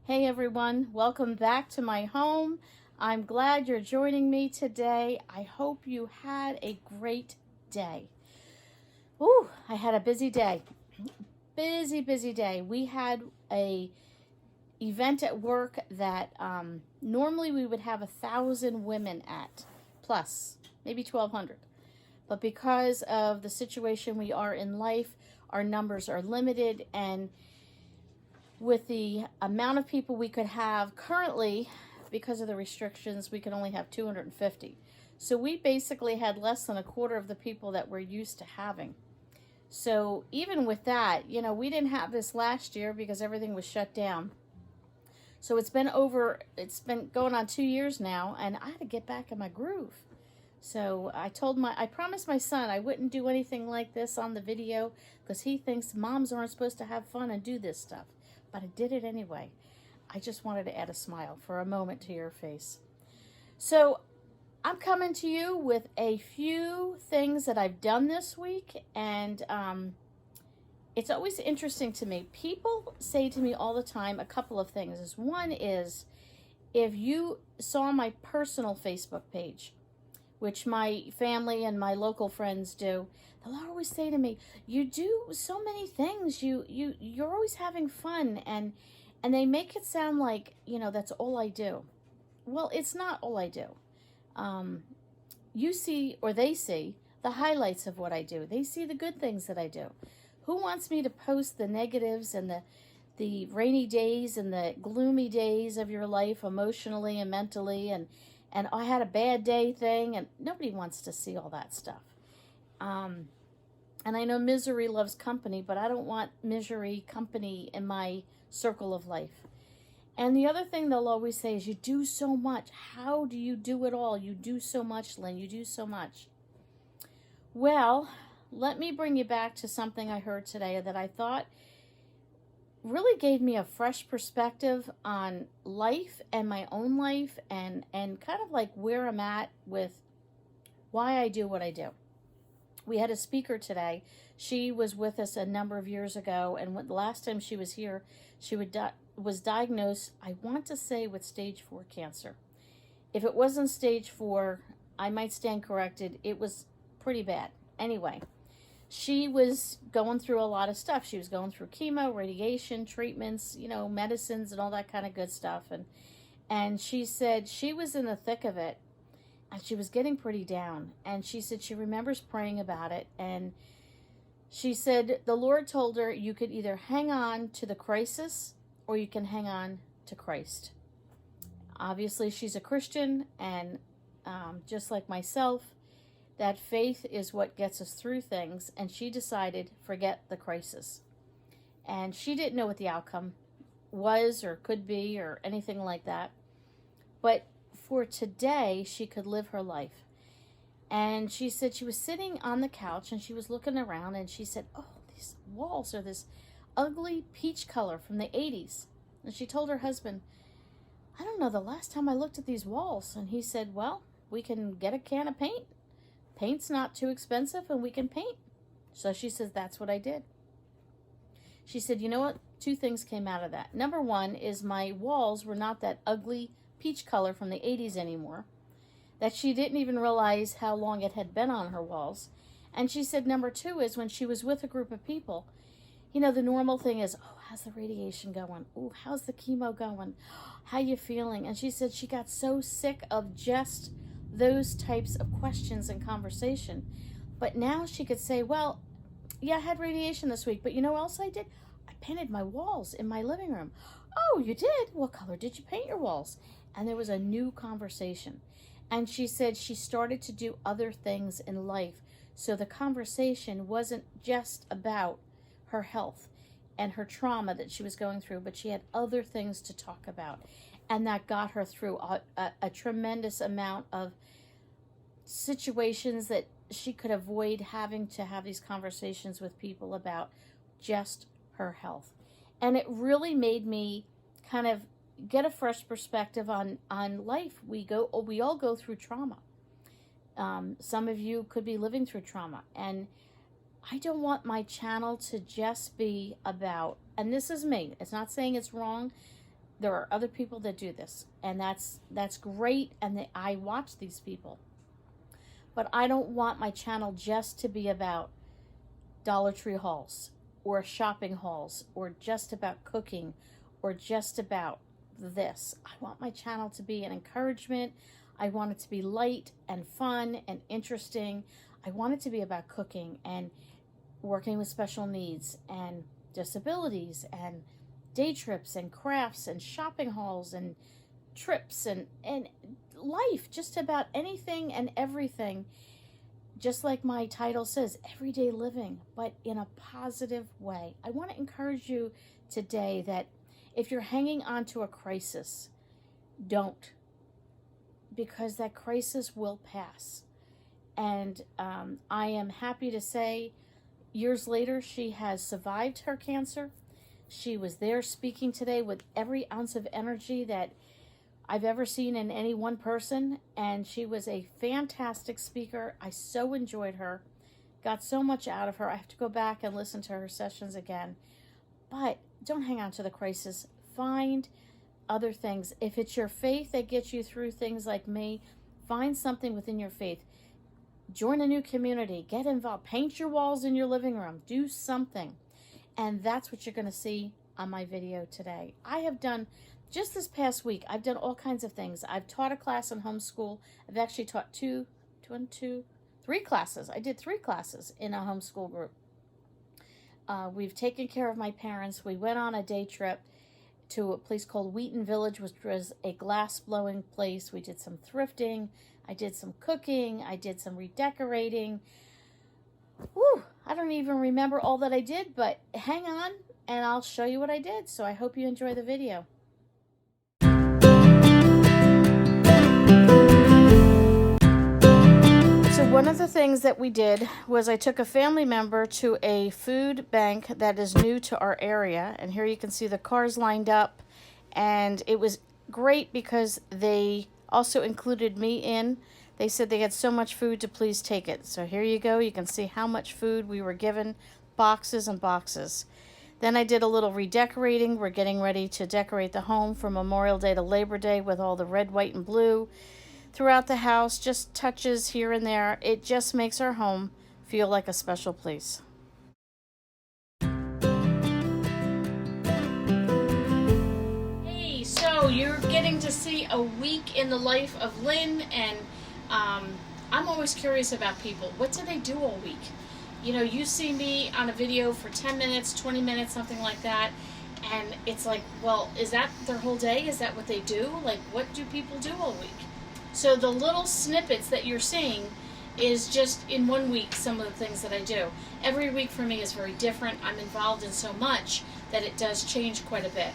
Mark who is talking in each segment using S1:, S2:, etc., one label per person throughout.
S1: Hey everyone, welcome back to my home. I'm glad you're joining me today. I hope you had a great day. Ooh, I had a busy day. Busy day. We had a event at work that normally we would have 1,000 women at, plus maybe 1,200. But because of the situation we are in life, our numbers are limited, and with the amount of people we could have currently, because of the restrictions, we could only have 250. So we basically had less than a quarter of the people that we're used to having. So even with that, we didn't have this last year because everything was shut down. So it's been going on 2 years now, and I had to get back in my groove. So I promised my son I wouldn't do anything like this on the video because he thinks moms aren't supposed to have fun and do this stuff. But I did it anyway. I just wanted to add a smile for a moment to your face. So I'm coming to you with a few things that I've done this week, and it's always interesting to me. People say to me all the time a couple of things. One is, if you saw my personal Facebook page, which my family and my local friends do, they'll always say to me, you do so many things, you're always having fun, and they make it sound like, that's all I do. Well, it's not all I do. You see, or they see, the highlights of what I do. They see the good things that I do. Who wants me to post the negatives and the rainy days and the gloomy days of your life emotionally and mentally, and I had a bad day thing, and nobody wants to see all that stuff. And I know misery loves company, but I don't want misery company in my circle of life. And the other thing they'll always say is, you do so much. How do you do it all? You do so much, Lynn. You do so much. Well, let me bring you back to something I heard today that I thought really gave me a fresh perspective on life and my own life, and kind of like where I'm at with why I do what I do. We had a speaker today. She was with us a number of years ago, and the last time she was here, she was diagnosed, I want to say, with stage 4 cancer. If it wasn't stage 4, I might stand corrected. It was pretty bad. Anyway, she was going through a lot of stuff. She was going through chemo, radiation, treatments, medicines and all that kind of good stuff. And she said she was in the thick of it, and she was getting pretty down. And she said she remembers praying about it. And she said the Lord told her, you could either hang on to the crisis or you can hang on to Christ. Obviously, she's a Christian, and just like myself, that faith is what gets us through things, and she decided, forget the crisis. And she didn't know what the outcome was or could be or anything like that. But for today, she could live her life. And she said she was sitting on the couch, and she was looking around, and she said, oh, these walls are this ugly peach color from the 80s. And she told her husband, I don't know the last time I looked at these walls. And he said, well, we can get a can of paint. Paint's not too expensive, and we can paint. So she says, that's what I did. She said, you know what? 2 things came out of that. Number 1 is my walls were not that ugly peach color from the 80s anymore, that she didn't even realize how long it had been on her walls. And she said number 2 is when she was with a group of people, the normal thing is, oh, how's the radiation going? Oh, how's the chemo going? How you feeling? And she said she got so sick of just those types of questions and conversation. But now she could say, well, yeah, I had radiation this week, but you know what else I did? I painted my walls in my living room. Oh, you did? What color did you paint your walls? And there was a new conversation. And she said she started to do other things in life. So the conversation wasn't just about her health and her trauma that she was going through, but she had other things to talk about. And that got her through a tremendous amount of situations that she could avoid having to have these conversations with people about just her health. And it really made me kind of get a fresh perspective on life. We all go through trauma. Some of you could be living through trauma. And I don't want my channel to just be about, and this is me, it's not saying it's wrong, There are other people that do this, and that's great, and I watch these people. But I don't want my channel just to be about Dollar Tree hauls or shopping hauls or just about cooking or just about this. I want my channel to be an encouragement. I want it to be light and fun and interesting. I want it to be about cooking and working with special needs and disabilities and day trips and crafts and shopping hauls and trips and life, just about anything and everything. Just like my title says, everyday living, but in a positive way. I want to encourage you today that if you're hanging on to a crisis, don't, because that crisis will pass. And I am happy to say, years later, she has survived her cancer. She was there speaking today with every ounce of energy that I've ever seen in any one person, and she was a fantastic speaker. I so enjoyed her, got so much out of her. I have to go back and listen to her sessions again. But don't hang on to the crisis. Find other things. If it's your faith that gets you through things like me, find something within your faith. Join a new community. Get involved. Paint your walls in your living room. Do something. And that's what you're going to see on my video today. I have done, just this past week, I've done all kinds of things. I've taught a class in homeschool. I've actually taught three classes. I did 3 classes in a homeschool group. We've taken care of my parents. We went on a day trip to a place called Wheaton Village, which was a glass blowing place. We did some thrifting. I did some cooking. I did some redecorating. Whew, I don't even remember all that I did, but hang on and I'll show you what I did. So I hope you enjoy the video. So one of the things that we did was I took a family member to a food bank that is new to our area. And here you can see the cars lined up. And it was great because they also included me in. They said they had so much food to please take it. So here you go. You can see how much food we were given, boxes and boxes. Then I did a little redecorating. We're getting ready to decorate the home from Memorial Day to Labor Day with all the red, white, and blue throughout the house, just touches here and there. It just makes our home feel like a special place. Hey, so you're getting to see a week in the life of Lynn, and I'm always curious about people. What do they do all week? You know, you see me on a video for 10 minutes, 20 minutes, something like that, and it's like, well, is that their whole day? Is that what they do? Like, what do people do all week? So the little snippets that you're seeing is just in one week some of the things that I do. Every week for me is very different. I'm involved in so much that it does change quite a bit.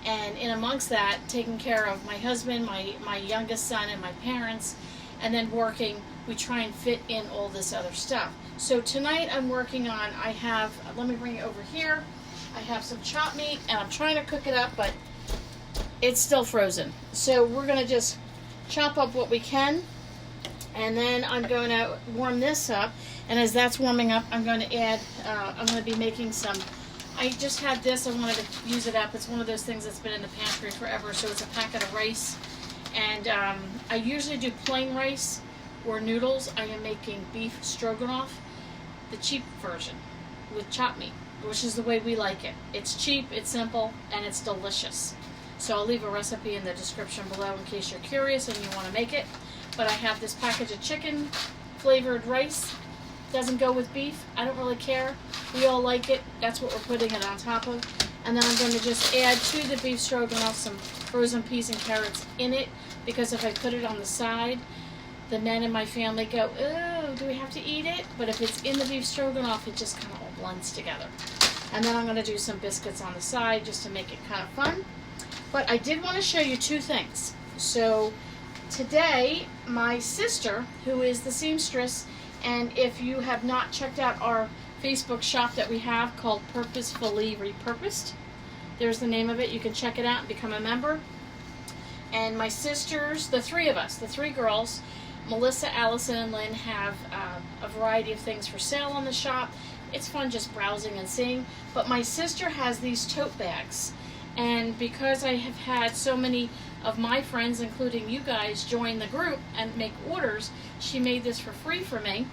S1: And in amongst that, taking care of my husband, my youngest son, and my parents, and then working, we try and fit in all this other stuff. So tonight I'm working on, I have, let me bring it over here, I have some chopped meat, and I'm trying to cook it up, but it's still frozen. So we're going to just chop up what we can, and then I'm going to warm this up, and as that's warming up, I'm going to add, I'm going to be making some, I just had this, I wanted to use it up. It's one of those things that's been in the pantry forever, so it's a packet of rice, and I usually do plain rice or noodles. I am making beef stroganoff, the cheap version, with chopped meat, which is the way we like it. It's cheap, it's simple, and it's delicious. So I'll leave a recipe in the description below in case you're curious and you want to make it. But I have this package of chicken flavored rice. Doesn't go with beef. I don't really care. We all like it. That's what we're putting it on top of. And then I'm going to just add to the beef stroganoff some frozen peas and carrots in it, because if I put it on the side, the men in my family go, "Oh, do we have to eat it?" But if it's in the beef stroganoff, it just kind of all blends together. And then I'm going to do some biscuits on the side just to make it kind of fun. But I did want to show you 2 things. So today, my sister, who is the seamstress, and if you have not checked out our Facebook shop that we have called Purposefully Repurposed, there's the name of it. You can check it out and become a member. And my sisters, the 3 of us, the 3 girls, Melissa, Allison, and Lynn, have a variety of things for sale on the shop. It's fun just browsing and seeing. But my sister has these tote bags. And because I have had so many of my friends, including you guys, join the group and make orders, she made this for free for me.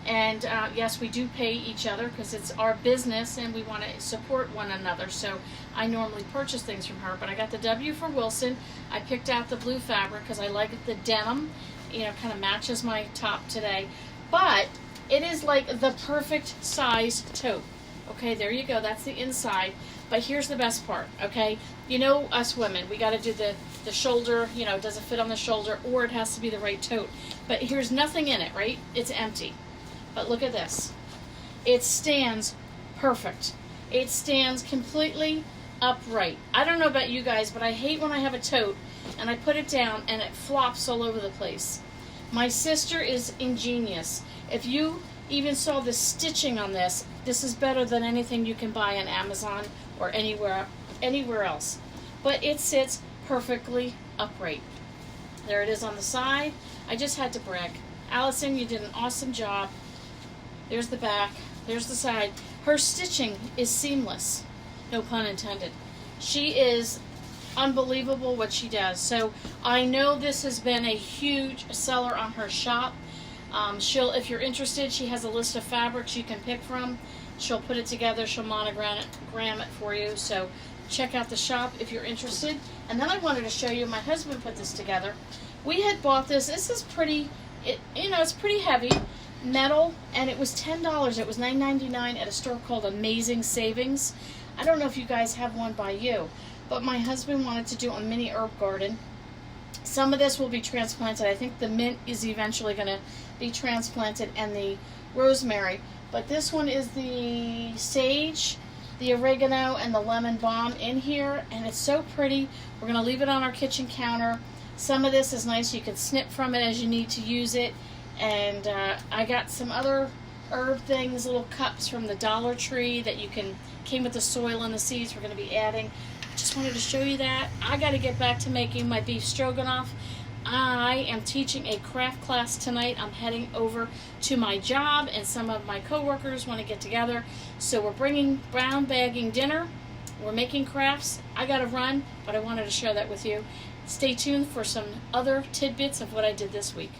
S1: And yes, we do pay each other because it's our business and we want to support one another. So I normally purchase things from her, but I got the W for Wilson. I picked out the blue fabric because I like the denim, you know, kind of matches my top today. But it is like the perfect size tote. Okay, there you go. That's the inside. But here's the best part, okay? You know us women, we got to do the shoulder, you know, does it fit on the shoulder, or it has to be the right tote. But here's nothing in it, right? It's empty. But look at this. It stands perfect. It stands completely upright. I don't know about you guys, but I hate when I have a tote and I put it down and it flops all over the place. My sister is ingenious. If you even saw the stitching on this, this is better than anything you can buy on Amazon or anywhere else. But it sits perfectly upright. There it is on the side. I just had to brag. Allison, you did an awesome job. There's the back, there's the side. Her stitching is seamless, no pun intended. She is unbelievable what she does. So I know this has been a huge seller on her shop. If you're interested, she has a list of fabrics you can pick from. She'll put it together, she'll monogram it for you. So check out the shop if you're interested. And then I wanted to show you, my husband put this together. We had bought this. This is pretty, it's pretty heavy. Metal, and it was $10. It was $9.99 at a store called Amazing Savings. I don't know if you guys have one by you, but my husband wanted to do a mini herb garden. Some of this will be transplanted. I think the mint is eventually going to be transplanted, and the rosemary. But this one is the sage, the oregano, and the lemon balm in here, and it's so pretty. We're going to leave it on our kitchen counter. Some of this is nice. You can snip from it as you need to use it. And I got some other herb things, little cups from the Dollar Tree that came with the soil and the seeds we're going to be adding. Just wanted to show you that. I got to get back to making my beef stroganoff. I am teaching a craft class tonight. I'm heading over to my job, and some of my coworkers want to get together. So we're bringing brown bagging dinner. We're making crafts. I got to run, but I wanted to share that with you. Stay tuned for some other tidbits of what I did this week.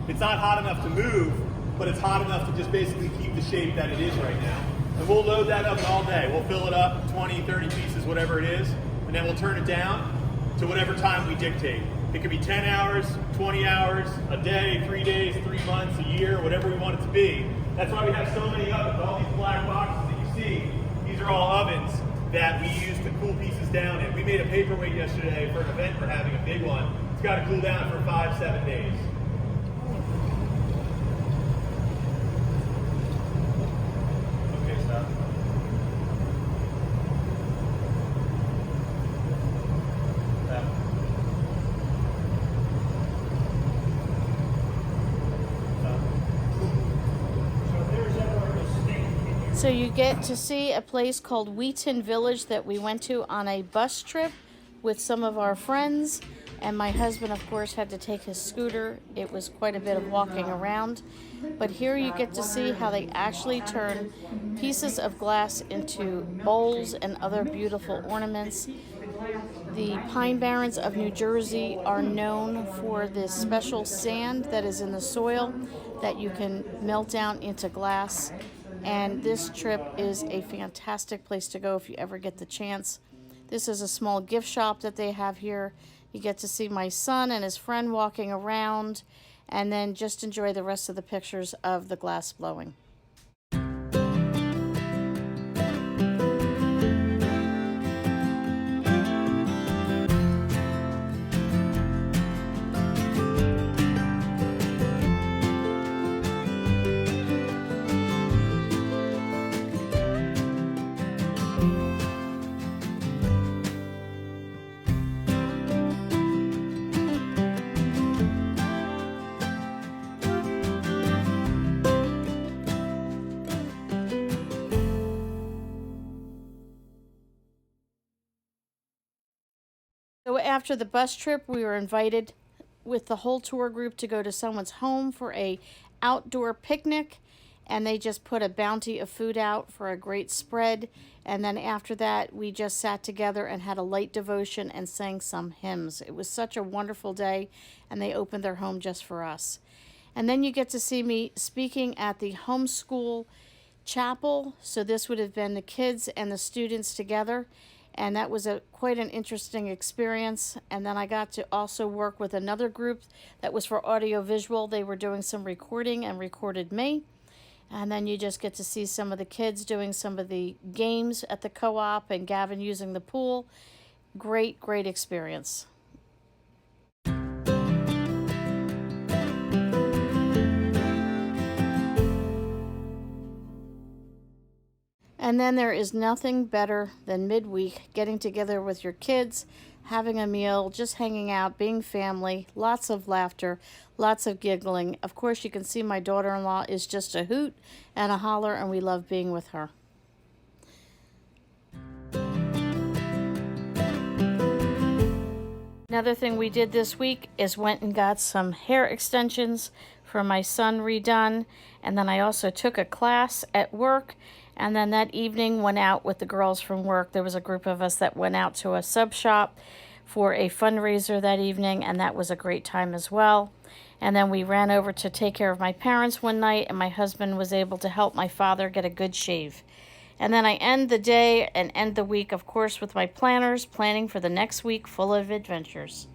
S2: It's not hot enough to move, but it's hot enough to just basically keep the shape that it is right now. And we'll load that up all day. We'll fill it up, 20, 30 pieces, whatever it is, and then we'll turn it down to whatever time we dictate. It could be 10 hours, 20 hours, a day, 3 days, 3 months, a year, whatever we want it to be. That's why we have so many ovens. All these black boxes that you see, these are all ovens that we use to cool pieces down in. We made a paperweight yesterday for an event we're having, a big one. It's got to cool down for 5-7 days.
S1: So you get to see a place called Wheaton Village that we went to on a bus trip with some of our friends, and my husband of course had to take his scooter. It was quite a bit of walking around, but here you get to see how they actually turn pieces of glass into bowls and other beautiful ornaments. The Pine Barrens of New Jersey are known for this special sand that is in the soil that you can melt down into glass. And this trip is a fantastic place to go if you ever get the chance. This is a small gift shop that they have here. You get to see my son and his friend walking around, and then just enjoy the rest of the pictures of the glass blowing. So after the bus trip, we were invited with the whole tour group to go to someone's home for a outdoor picnic, and they just put a bounty of food out for a great spread. And then after that, we just sat together and had a light devotion and sang some hymns. It was such a wonderful day, and they opened their home just for us. And then you get to see me speaking at the homeschool chapel. So this would have been the kids and the students together, and that was quite an interesting experience. And then I got to also work with another group that was for audiovisual. They were doing some recording and recorded me. And then you just get to see some of the kids doing some of the games at the co-op and Gavin using the pool. Great, great experience. And then there is nothing better than midweek, getting together with your kids, having a meal, just hanging out, being family, lots of laughter, lots of giggling. Of course, you can see my daughter-in-law is just a hoot and a holler, and we love being with her. Another thing we did this week is went and got some hair extensions for my son redone, and then I also took a class at work. And then that evening went out with the girls from work. There was a group of us that went out to a sub shop for a fundraiser that evening, and that was a great time as well. And then we ran over to take care of my parents one night, and my husband was able to help my father get a good shave. And then I end the day and end the week, of course, with my planners, planning for the next week full of adventures.